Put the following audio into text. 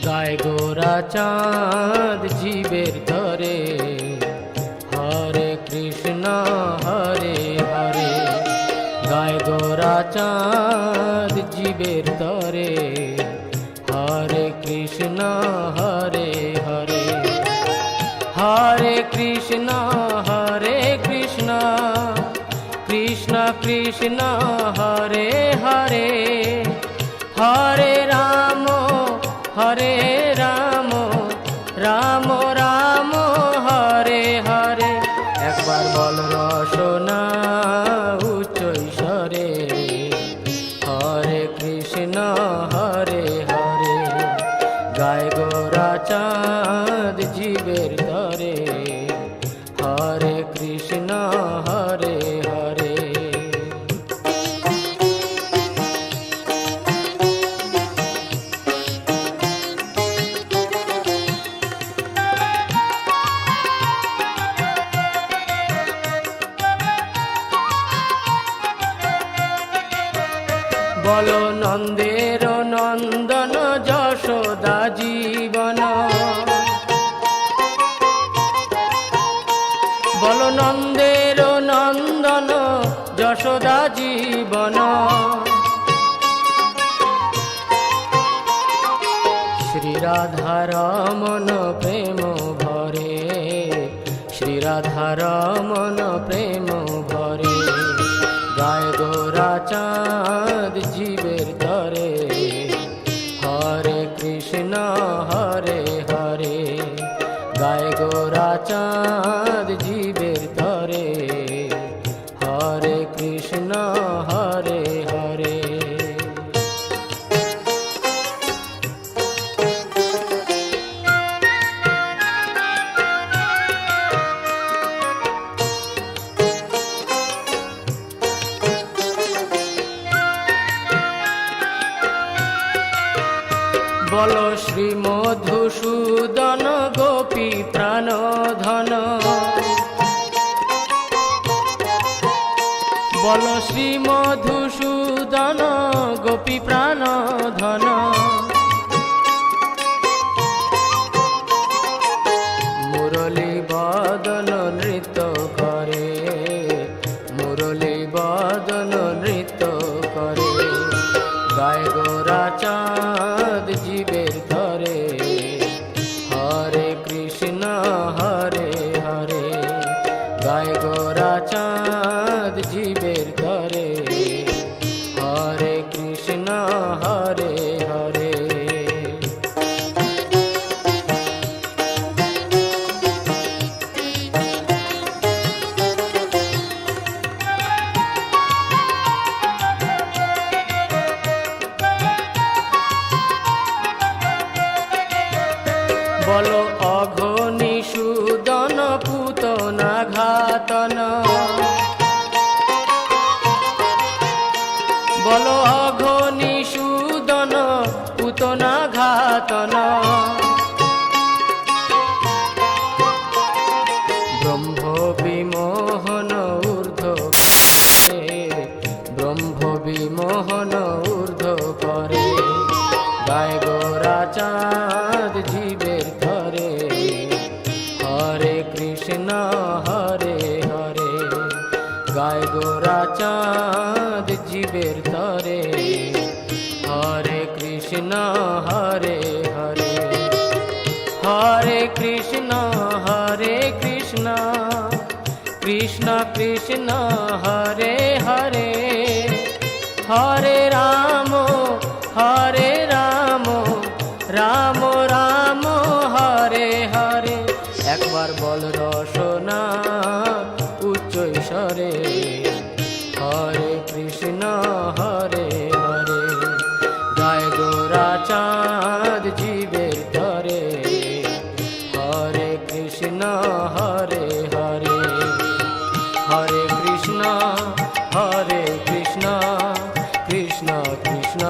গায় গোরা চাঁদ জীবের তরে, হরে কৃষ্ণ হরে হরে। গায় গোরা চাঁদ জীবের তরে, হরে কৃষ্ণ হরে হরে। হরে কৃষ্ণ কৃষ্ণ কৃষ্ণ হরে হরে। হরে রাম রাম রাম হরে হরে। একবার বল রসনা উচ্চ ঈশ্বরে, হরে কৃষ্ণ হরে হরে। গায় গোরা চাঁদ জীবের তরে, হরে কৃষ্ণ হরে হরে। বলো নন্দের নন্দন যশোদা জীবন, বলো নন্দের নন্দন যশোদা জীবন। শ্রী রাধা রমন প্রেম ভরে, শ্রী রাধা রমন প্রেম ভরে। গায় গোরা চাঁদ জীবের তরে, হরে কৃষ্ণ হরে হরে। গায় গোরা চাঁদ জীবের তরে, হরে কৃষ্ণ হরে হরে। বলো শ্রী মধুসূদন গোপী প্রাণ ধন, বলো শ্রী মধুসূদন গোপী প্রাণ ধন। মুরলী বদন নৃত্য করে, মুরলী বদন নৃত্য করে। গায় গোরা চাঁদ জীবের তরে, হরে কৃষ্ণ হরে হরে। গায় গোরা চাঁদ জীবের তরে, হরে কৃষ্ণ হরে হরে। বলো অঘনি সুদন পুতনা ঘাতন, বলো অঘনি সুদন পুতনা ঘাতন। ব্রহ্ম বিমোহন ঊর্ধ্ব করে, ব্রহ্ম বিমোহন ঊর্ধ্ব করে। গায় গোরা চাঁদ জীবের তরে, হরে কৃষ্ণ হরে হরে। গায় গোরা চাঁদ জীবের তরে, হরে কৃষ্ণ হরে হরে। হরে কৃষ্ণ কৃষ্ণ কৃষ্ণ হরে হরে। হরে রাম রাম রাম হরে হরে। একবার বল রসনা উচ্চ ঈশ্বরে, হরে কৃষ্ণ হরে হরে। গায় গোরা চাঁদ জীবের তরে, হরে কৃষ্ণ হরে হরে। হরে কৃষ্ণ হরে কৃষ্ণ কৃষ্ণ কৃষ্ণ